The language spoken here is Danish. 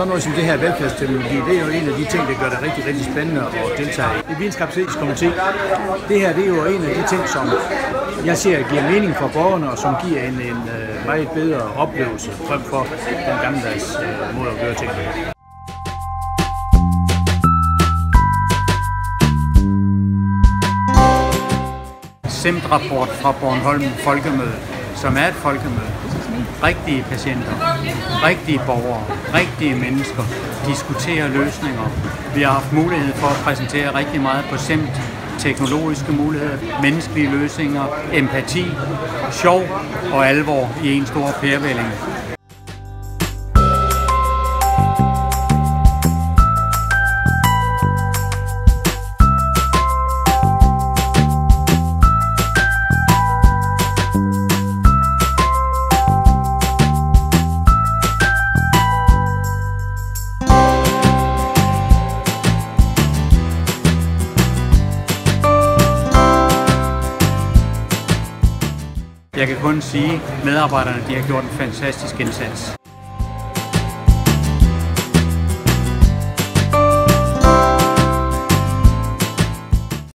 sådan noget som det her velfærdsteknologi, det er jo en af de ting, der gør det rigtig, rigtig spændende at deltage i. Videnskabsetisk komité, det her det er jo en af de ting, som jeg ser giver mening for borgerne, og som giver en meget bedre oplevelse frem for den gammeldags måde at gøre ting på. SEMT-rapport fra Bornholm Folkemøde, som er et folkemøde. Rigtige patienter, rigtige borgere, rigtige mennesker diskuterer løsninger. Vi har haft mulighed for at præsentere rigtig meget på SEMT, teknologiske muligheder, menneskelige løsninger, empati, sjov og alvor i en stor pærevælling. Jeg kan kun sige, at medarbejderne har gjort en fantastisk indsats.